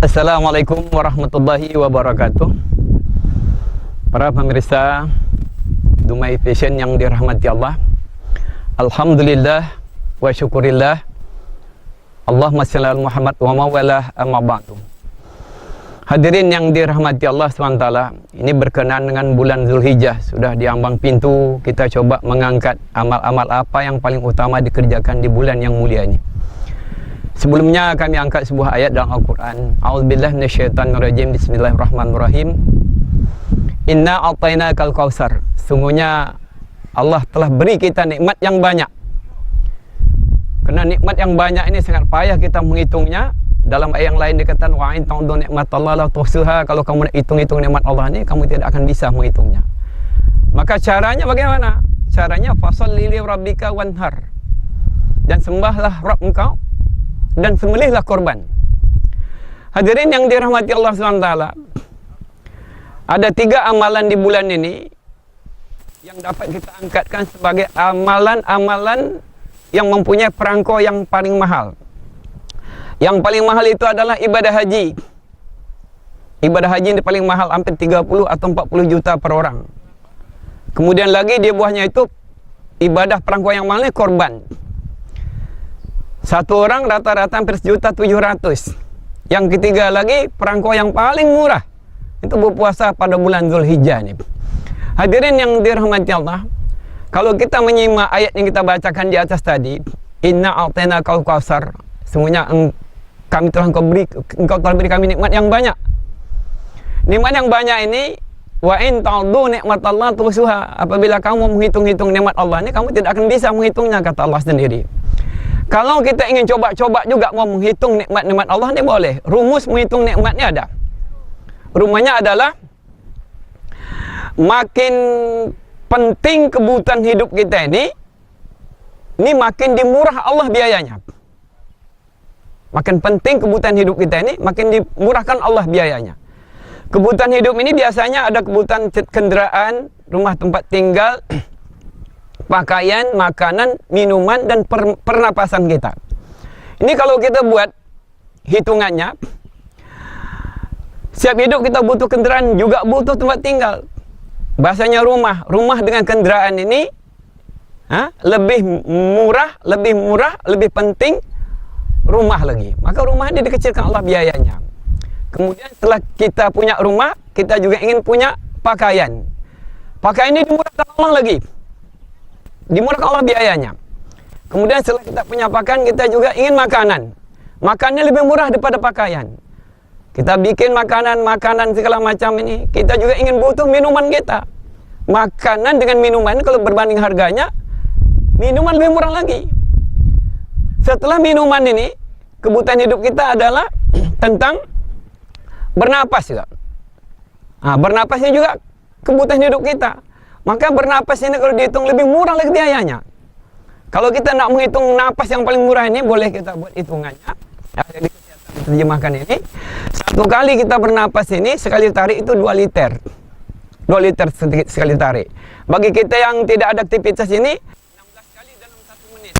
Assalamualaikum warahmatullahi wabarakatuh. Para pemirsa Dumai Fashion yang dirahmati Allah, alhamdulillah wa syukurillah, Allahumma shalli ala Muhammad wa mawalah amma ba'du. Hadirin yang dirahmati Allah SWT, ini berkenaan dengan bulan Zulhijjah, sudah diambang pintu. Kita coba mengangkat amal-amal apa yang paling utama dikerjakan di bulan yang mulia ini. Sebelumnya kami angkat sebuah ayat dalam Al-Quran. A'udzubillahi minasyaitonirrajim. Bismillahirrahmanirrahim. Inna a'tainakal kautsar. Sungguhnya Allah telah beri kita nikmat yang banyak. Karena nikmat yang banyak ini sangat payah kita menghitungnya. Dalam ayat yang lain dikatakan wa in ta'uddu nikmatallahi la tuhsuha. Kalau kamu hitung-hitung nikmat Allah ini, kamu tidak akan bisa menghitungnya. Maka caranya bagaimana? Caranya fasholli li rabbika wanhar. Dan sembahlah Rabb engkau dan sembelihlah korban. Hadirin yang dirahmati Allah SWT, ada 3 amalan di bulan ini yang dapat kita angkatkan sebagai amalan-amalan yang mempunyai perangko yang paling mahal. Yang paling mahal itu adalah ibadah haji. Ibadah haji ini paling mahal, hampir 30 atau 40 juta per orang. Kemudian lagi di bawahnya itu ibadah perangko yang mahal ini korban. Satu orang rata-rata hampir 1.700.000. Yang ketiga lagi perangko yang paling murah, itu berpuasa pada bulan Zulhijjah ini. Hadirin yang dirahmati Allah, kalau kita menyimak ayat yang kita bacakan di atas tadi, Inna a'tainakal kautsar, sesungguhnya engkau telah beri kami nikmat yang banyak. Nikmat yang banyak ini, wa in ta'uddu nikmatallahi tuhsuha. Apabila kamu menghitung-hitung nikmat Allah ini, kamu tidak akan bisa menghitungnya, kata Allah sendiri. Kalau kita ingin coba-coba juga mau menghitung nikmat-nikmat Allah ini boleh. Rumus menghitung nikmatnya ada. Rumahnya adalah makin penting kebutuhan hidup kita ini makin dimurah Allah biayanya. Makin penting kebutuhan hidup kita ini, makin dimurahkan Allah biayanya. Kebutuhan hidup ini biasanya ada kebutuhan kendaraan, rumah tempat tinggal, pakaian, makanan, minuman, dan pernapasan kita. Ini kalau kita buat hitungannya, setiap hidup kita butuh kendaraan, juga butuh tempat tinggal. Bahasanya rumah dengan kendaraan ini lebih murah, lebih penting rumah lagi. Maka rumah ini dikecilkan Allah biayanya. Kemudian setelah kita punya rumah, kita juga ingin punya pakaian. Pakaian ini dimurahkan Allah lagi. Dimurahkan Allah biayanya. Kemudian setelah kita punya pakaian, kita juga ingin makanan. Makannya lebih murah daripada pakaian. Kita bikin makanan segala macam ini. Kita juga ingin butuh minuman kita. Makanan dengan minuman kalau berbanding harganya, minuman lebih murah lagi. Setelah minuman ini, kebutuhan hidup kita adalah tentang bernapas juga. Bernapasnya juga kebutuhan hidup kita. Maka bernapas ini kalau dihitung lebih murah lagi biayanya. Kalau kita nak menghitung napas yang paling murah ini, boleh kita buat hitungannya. Ada di kesehatan terjemahkan ini. Satu kali kita bernapas ini, sekali tarik itu 2 liter. 2 liter sekali tarik. Bagi kita yang tidak ada aktivitas ini, 16 kali dalam 1 menit.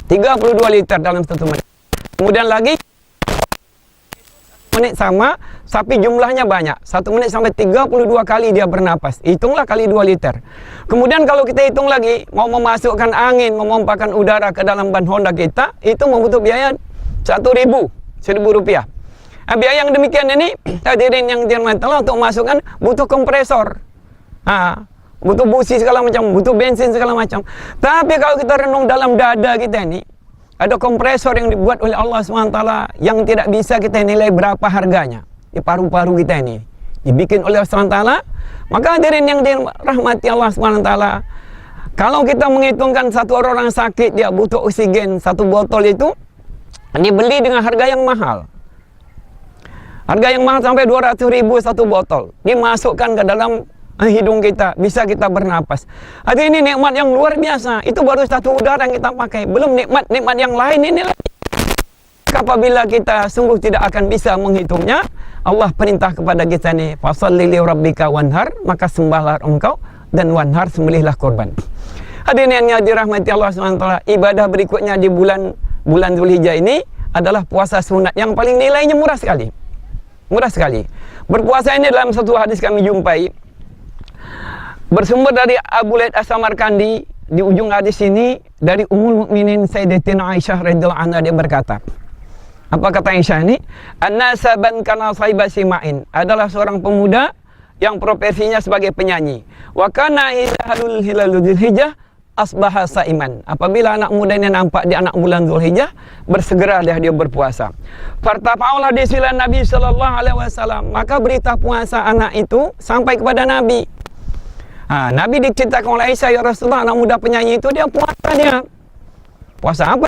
32 liter dalam 1 menit. Kemudian lagi, 1 menit sama, tapi jumlahnya banyak. 1 menit sampai 32 kali dia bernapas. Hitunglah kali 2 liter. Kemudian kalau kita hitung lagi, mau memasukkan angin, memompakan udara ke dalam ban Honda kita, itu membutuhkan biaya 1.000 rupiah. Biaya yang demikian ini, hadirin yang dirahmati Allah, untuk memasukkan butuh kompresor. Butuh busi segala macam, butuh bensin segala macam. Tapi kalau kita renung dalam dada kita ini, ada kompresor yang dibuat oleh Allah SWT yang tidak bisa kita nilai berapa harganya. Di paru-paru kita ini dibikin oleh Allah SWT. Maka hadirin yang dirahmati Allah SWT, kalau kita menghitungkan satu orang sakit, dia butuh oksigen 1 botol itu dibeli dengan harga yang mahal. Harga yang mahal sampai 200.000 1 botol. Dimasukkan ke dalam hidung kita, bisa kita bernapas. Jadi ini nikmat yang luar biasa. Itu baru satu udara yang kita pakai. Belum nikmat yang lain ini lagi. Apabila kita sungguh tidak akan bisa menghitungnya, Allah perintah kepada kita nih, fasholli li rabbika wanhar, maka sembahlah engkau dan wanhar, sembelihlah korban. Hadirin yang dirahmati Allah SWT, ibadah berikutnya di bulan Zulhijjah ini adalah puasa sunat yang paling nilainya murah sekali. Mudah sekali. Berpuasa ini dalam satu hadis kami jumpai bersumber dari Abu Laid As-Samarkandi. Di ujung hadis ini dari Ummul Mukminin Sayyidatina Aisyah radhiyallahu anha, dia berkata, apa kata Aisyah ini? An-nasaban kana saiba simain, adalah seorang pemuda yang profesinya sebagai penyanyi. Wa kana hilalul dzulhijjah asbaha saiman. Apabila anak muda ini nampak di anak bulan Dzulhijjah, bersegera dia berpuasa. Fartafa'ul hadis ila Nabi sallallahu alaihi wasallam, maka berita puasa anak itu sampai kepada Nabi. Nabi diceritakan oleh Aisyah, ya Rasulullah, anak muda penyanyi itu dia puasa dia. Puasa apa?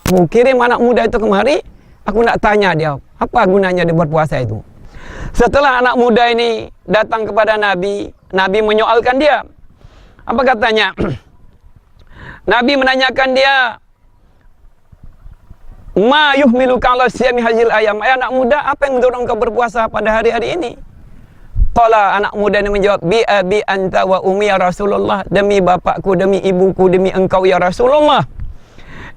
Aku kirim anak muda itu kemari, aku nak tanya dia, apa gunanya dia berpuasa itu? Setelah anak muda ini datang kepada Nabi, Nabi menyoalkan dia. Apa katanya? Nabi menanyakan dia, ma yuhmiluka ala siyami hadzal ayam. Anak muda, apa yang mendorong kau berpuasa pada hari-hari ini? Qala, anak muda ini menjawab, bi abi anta wa ummi ya Rasulullah, demi bapakku, demi ibuku, demi engkau ya Rasulullah.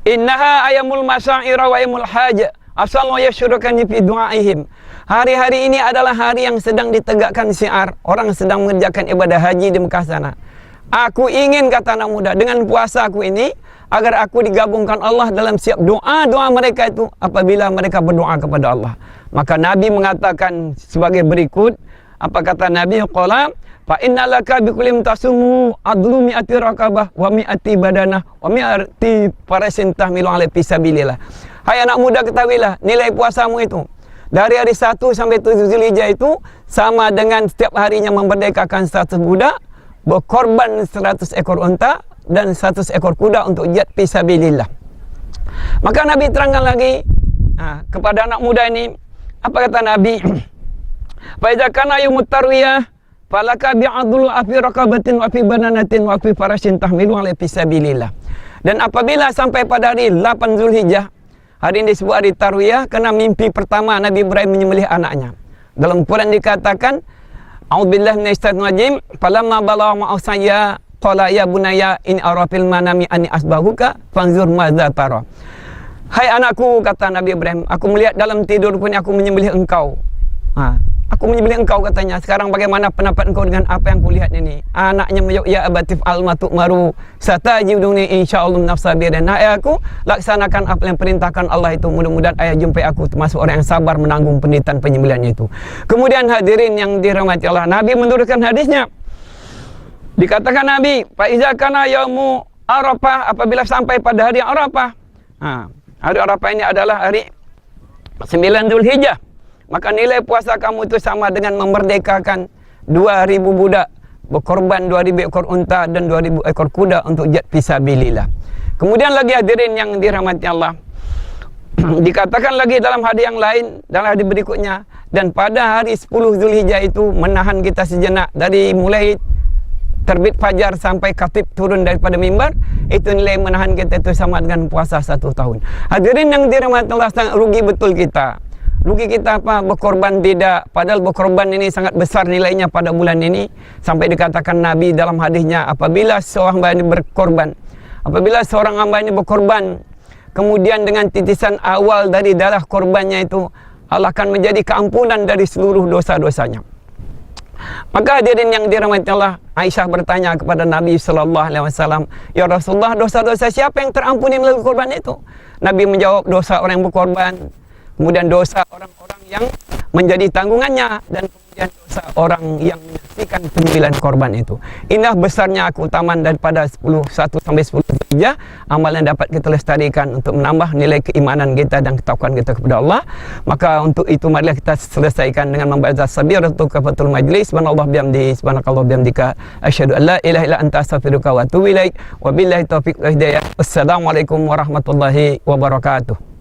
Innaha ayamul masya'ira wa ayamul hajj, asallu yashurukani fi du'aihim. Hari-hari ini adalah hari yang sedang ditegakkan syiar, orang sedang mengerjakan ibadah haji di Mekah sana. Aku ingin, kata anak muda, dengan puasa aku ini, agar aku digabungkan Allah dalam setiap doa-doa mereka itu apabila mereka berdoa kepada Allah. Maka Nabi mengatakan sebagai berikut, apa kata Nabi? Qala fa innalaka bikullim tasumu adlu mi'ati raqabah wa mi'ati badanah wa mi'ati farasin tahmilu ala fisabilillah. Hai anak muda, ketahuilah nilai puasamu itu dari hari 1 sampai 7 Zulhijjah itu sama dengan setiap harinya memerdekakan 100 budak, berkorban 100 ekor unta dan 100 ekor kuda untuk jihad fisabilillah. Maka Nabi terangkan lagi kepada anak muda ini, apa kata Nabi? Fa idza kana yaumut tarwiyah falaka bi'adlu afi raqabatin wa fi bananatin wa fi farashin tahmilu ala fisabilillah. Dan apabila sampai pada hari 8 Zulhijjah, hari ini disebut hari tarwiyah karena mimpi pertama Nabi Ibrahim menyembelih anaknya. Dalam Quran dikatakan, a'udzubillahi minasyaitonir rajim, falamma balagha ma'asaya qala ya bunayya in arafil manami anni asbahuka fanzur madza tara. Hai anakku, kata Nabi Ibrahim, aku melihat dalam tidurku ini aku menyembelih engkau. Aku menyembelih engkau, katanya. Sekarang bagaimana pendapat engkau dengan apa yang kulihat ini? Anaknya menjawab, ya abatif al-matuk maru satajiduni insyaallah nafsabirin. Hai aku, laksanakan apa yang perintahkan Allah itu. Mudah-mudahan ayah jumpai aku termasuk orang yang sabar menanggung penderitaan penyembelihan itu. Kemudian hadirin yang dirahmati Allah, Nabi menurunkan hadisnya. Dikatakan Nabi, fa iza kana yaumu Arafah, apabila sampai pada hari Arafah. Hari Arafah ini adalah hari 9 Zulhijjah. Maka nilai puasa kamu itu sama dengan memerdekakan 2.000 budak, berkorban 2.000 ekor unta dan 2.000 ekor kuda untuk jihad fisabilillah. Kemudian lagi hadirin yang dirahmati Allah, dikatakan lagi dalam hadis yang lain, dalam hadis berikutnya, dan pada hari 10 Zulhijjah itu menahan kita sejenak dari mulai terbit fajar sampai khatib turun daripada mimbar, itu nilai menahan kita itu sama dengan puasa 1 tahun. Hadirin yang dirahmati Allah, sangat rugi betul kita. Rugi kita apa? Berkorban tidak. Padahal berkorban ini sangat besar nilainya pada bulan ini. Sampai dikatakan Nabi dalam hadisnya, apabila seorang hamba ini berkorban, apabila seorang hamba ini berkorban, kemudian dengan titisan awal dari darah korbannya itu, Allah akan menjadi keampunan dari seluruh dosa-dosanya. Maka hadirin yang dirahmati Allah, Aisyah bertanya kepada Nabi sallallahu alaihi wasallam, ya Rasulullah, dosa-dosa siapa yang terampuni melalui korban itu? Nabi menjawab, dosa orang yang berkorban, kemudian dosa orang-orang yang menjadi tanggungannya, dan kemudian dosa orang yang menyaksikan penyembelihan korban itu. Inilah besarnya keutamaan daripada 1 sampai 10 Zulhijjah, amalan dapat kita lestarikan untuk menambah nilai keimanan kita dan ketakwaan kita kepada Allah. Maka untuk itu marilah kita selesaikan dengan membaca sabiratul kafatul majlis. Subhanallah bihamdihi, subhanakallah bihamdika, asyhadu an la ilaha illa anta astaghfiruka wa atubu ilaik. Wabillahi taufiq wal hidayah. Wassalamualaikum warahmatullahi wabarakatuh.